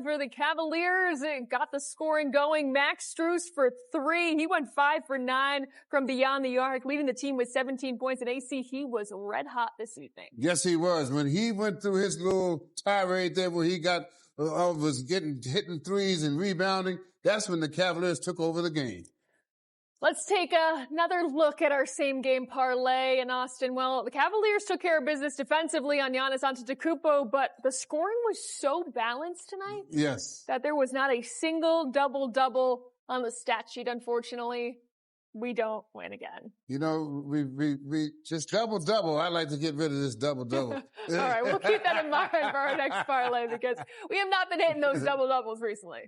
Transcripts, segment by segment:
For the Cavaliers, it got the scoring going. Max Strus for 3. He went 5 for 9 from beyond the arc, leading the team with 17 points. And AC, he was red hot this evening. Yes, he was. When he went through his little tirade there where he was hitting threes and rebounding, that's when the Cavaliers took over the game. Let's take another look at our same-game parlay in Austin. Well, the Cavaliers took care of business defensively on Giannis Antetokounmpo, but the scoring was so balanced tonight that there was not a single double-double on the stat sheet, unfortunately. We don't win again. You know, we just double-double. I'd like to get rid of this double-double. All right, we'll keep that in mind for our next parlay because we have not been hitting those double-doubles recently.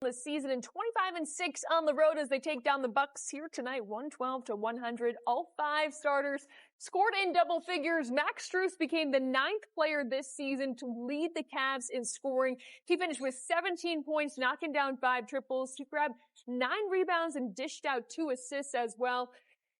The season in 25-6 on the road as they take down the Bucks here tonight, 112-100. All 5 starters scored in double figures. Max Strus became the 9th player this season to lead the Cavs in scoring. He finished with 17 points, knocking down 5 triples. He grabbed 9 rebounds and dished out 2 assists as well.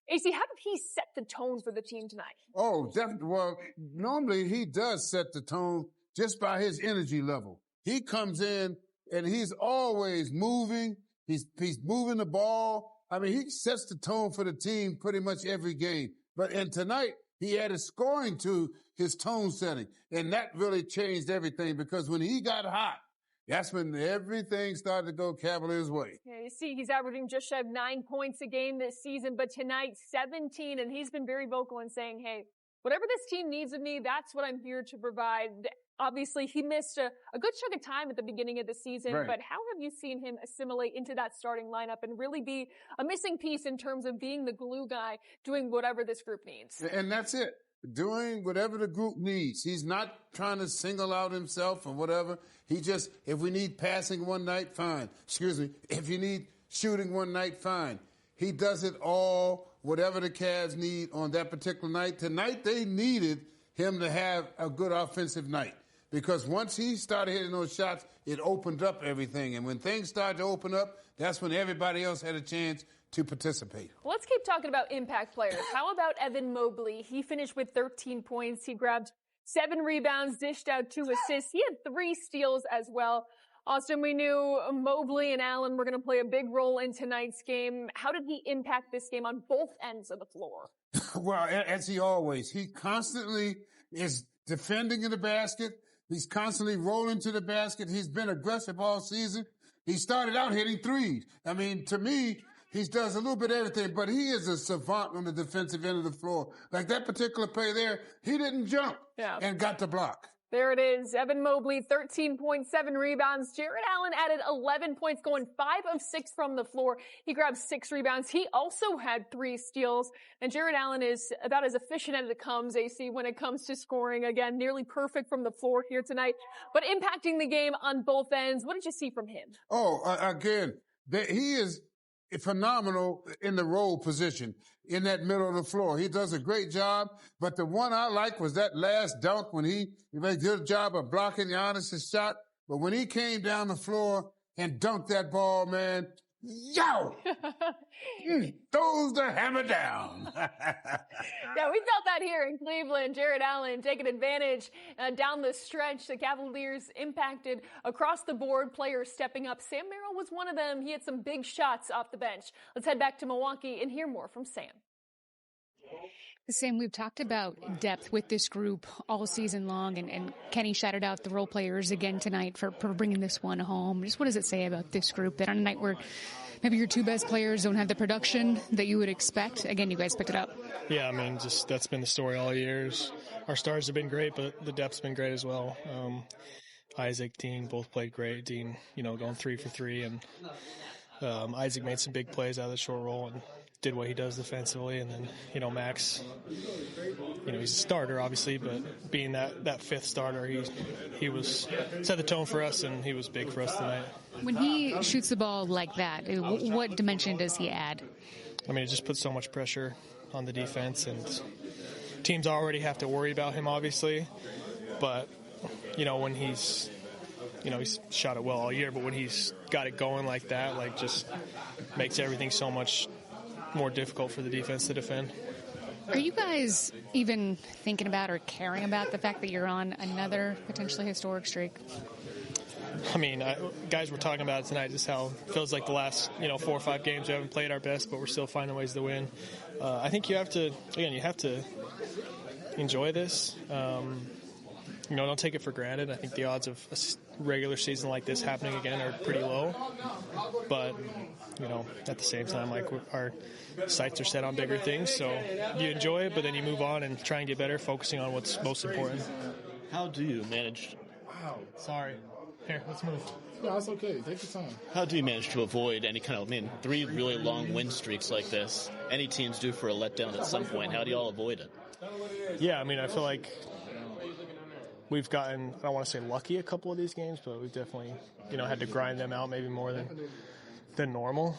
AC, how did he set the tone for the team tonight? Oh, definitely. Well, normally he does set the tone just by his energy level. He comes in and he's always moving. He's moving the ball. I mean, he sets the tone for the team pretty much every game. And tonight, he added scoring to his tone setting. And that really changed everything because when he got hot, that's when everything started to go Cavaliers' way. Yeah, you see, he's averaging just shy of 9 points a game this season, but tonight, 17. And he's been very vocal in saying, hey, whatever this team needs of me, that's what I'm here to provide. Obviously, he missed a good chunk of time at the beginning of the season, but how have you seen him assimilate into that starting lineup and really be a missing piece in terms of being the glue guy, doing whatever this group needs? And that's it. Doing whatever the group needs. He's not trying to single out himself or whatever. He just, if we need passing one night, fine. If you need shooting one night, fine. He does it all, whatever the Cavs need on that particular night. Tonight, they needed him to have a good offensive night. Because once he started hitting those shots, it opened up everything. And when things started to open up, that's when everybody else had a chance to participate. Well, let's keep talking about impact players. How about Evan Mobley? He finished with 13 points. He grabbed 7 rebounds, dished out 2 assists. He had 3 steals as well. Austin, we knew Mobley and Allen were going to play a big role in tonight's game. How did he impact this game on both ends of the floor? Well, as he always, he constantly is defending in the basket. He's constantly rolling to the basket. He's been aggressive all season. He started out hitting threes. I mean, to me, he does a little bit of everything, but he is a savant on the defensive end of the floor. Like that particular play there, he didn't jump and got the block. There it is. Evan Mobley, 13.7 rebounds. Jarrett Allen added 11 points, going 5 of 6 from the floor. He grabbed 6 rebounds. He also had 3 steals. And Jarrett Allen is about as efficient as it comes, AC, when it comes to scoring. Again, nearly perfect from the floor here tonight, but impacting the game on both ends. What did you see from him? Oh, again, he is phenomenal in the role position in that middle of the floor. He does a great job, but the one I like was that last dunk when he made a good job of blocking Giannis' shot. But when he came down the floor and dunked that ball, man, yo! Throws the hammer down. Yeah, we felt that here in Cleveland. Jarrett Allen taking advantage down the stretch. The Cavaliers impacted across the board, players stepping up. Sam Merrill was one of them. He had some big shots off the bench. Let's head back to Milwaukee and hear more from Sam. Sam, we've talked about depth with this group all season long, and Kenny shouted out the role players again tonight for bringing this one home. Just what does it say about this group that on a night where maybe your 2 best players don't have the production that you would expect, again, you guys picked it up? Yeah, I mean, just that's been the story all years. Our stars have been great, but the depth's been great as well. Isaac, Dean both played great. Dean, going 3 for 3, and Isaac made some big plays out of the short roll and did what he does defensively. And then, Max, he's a starter, obviously, but being that 5th starter, he was set the tone for us, and he was big for us tonight. When he shoots the ball like that, what dimension does he add? I mean, it just puts so much pressure on the defense, and teams already have to worry about him, obviously. But, when he's shot it well all year, but when he's got it going like that, just makes everything so much more difficult for the defense to defend. Are you guys even thinking about or caring about the fact that you're on another potentially historic streak? I mean, guys were talking about it tonight, just how it feels like the last 4 or 5 games we haven't played our best, but we're still finding ways to win. I think you have to enjoy this. Don't take it for granted. I think the odds of a regular season like this happening again are pretty low. But, at the same time, like, our sights are set on bigger things. So you enjoy it, but then you move on and try and get better, focusing on what's most important. How do you manage? Wow. Sorry. Here, let's move. No, it's okay. Take your time. How do you manage to avoid any kind of, 3 really long win streaks like this? Any teams do for a letdown at some point. How do you all avoid it? Yeah, I feel like we've gotten, I don't want to say lucky a couple of these games, but we've definitely, had to grind them out maybe more than normal.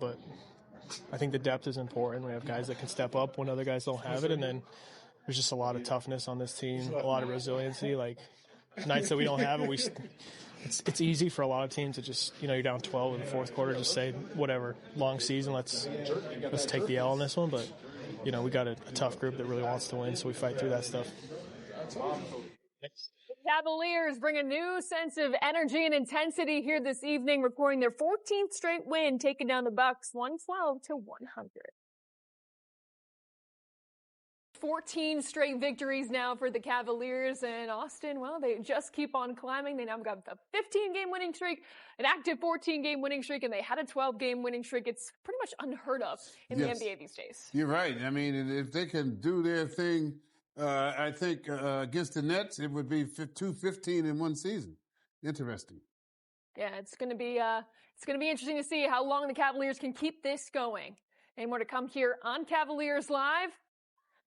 But I think the depth is important. We have guys that can step up when other guys don't have it, and then there's just a lot of toughness on this team, a lot of resiliency. Like, nights that we don't have it, it's easy for a lot of teams to just, you're down 12 in the fourth quarter, just say, whatever, long season, let's take the L on this one. But, we got a tough group that really wants to win, so we fight through that stuff. The Cavaliers bring a new sense of energy and intensity here this evening, recording their 14th straight win, taking down the Bucks 112 to 100. 14 straight victories now for the Cavaliers, and Austin, well, they just keep on climbing. They now got a 15-game winning streak, an active 14-game winning streak, and they had a 12-game winning streak. It's pretty much unheard of in the NBA these days. You're right. If they can do their thing, I think against the Nets, it would be 2-15 in one season. Interesting. Yeah, it's going to be interesting to see how long the Cavaliers can keep this going. And more to come here on Cavaliers Live.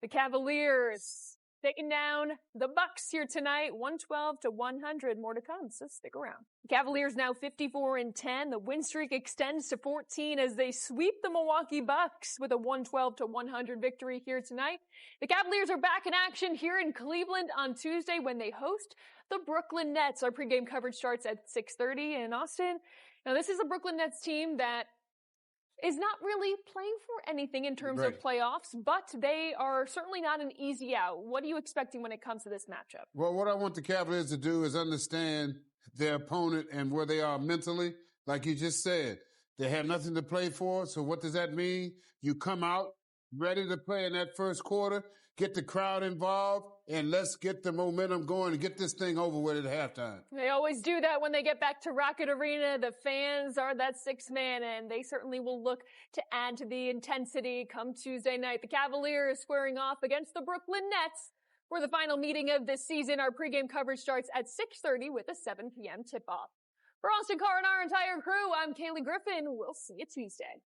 The Cavaliers taking down the Bucks here tonight, 112 to 100. More to come, so stick around. The Cavaliers now 54-10. The win streak extends to 14 as they sweep the Milwaukee Bucks with a 112 to 100 victory here tonight. The Cavaliers are back in action here in Cleveland on Tuesday when they host the Brooklyn Nets. Our pregame coverage starts at 6:30 in Austin. Now, this is a Brooklyn Nets team that is not really playing for anything in terms of playoffs, but they are certainly not an easy out. What are you expecting when it comes to this matchup? Well, what I want the Cavaliers to do is understand their opponent and where they are mentally. Like you just said, they have nothing to play for. So what does that mean? You come out ready to play in that first quarter, get the crowd involved, and let's get the momentum going and get this thing over with at halftime. They always do that when they get back to Rocket Arena. The fans are that sixth man, and they certainly will look to add to the intensity come Tuesday night. The Cavaliers squaring off against the Brooklyn Nets for the final meeting of this season. Our pregame coverage starts at 6:30 with a 7 p.m. tip-off. For Austin Carr and our entire crew, I'm Kaylee Griffin. We'll see you Tuesday.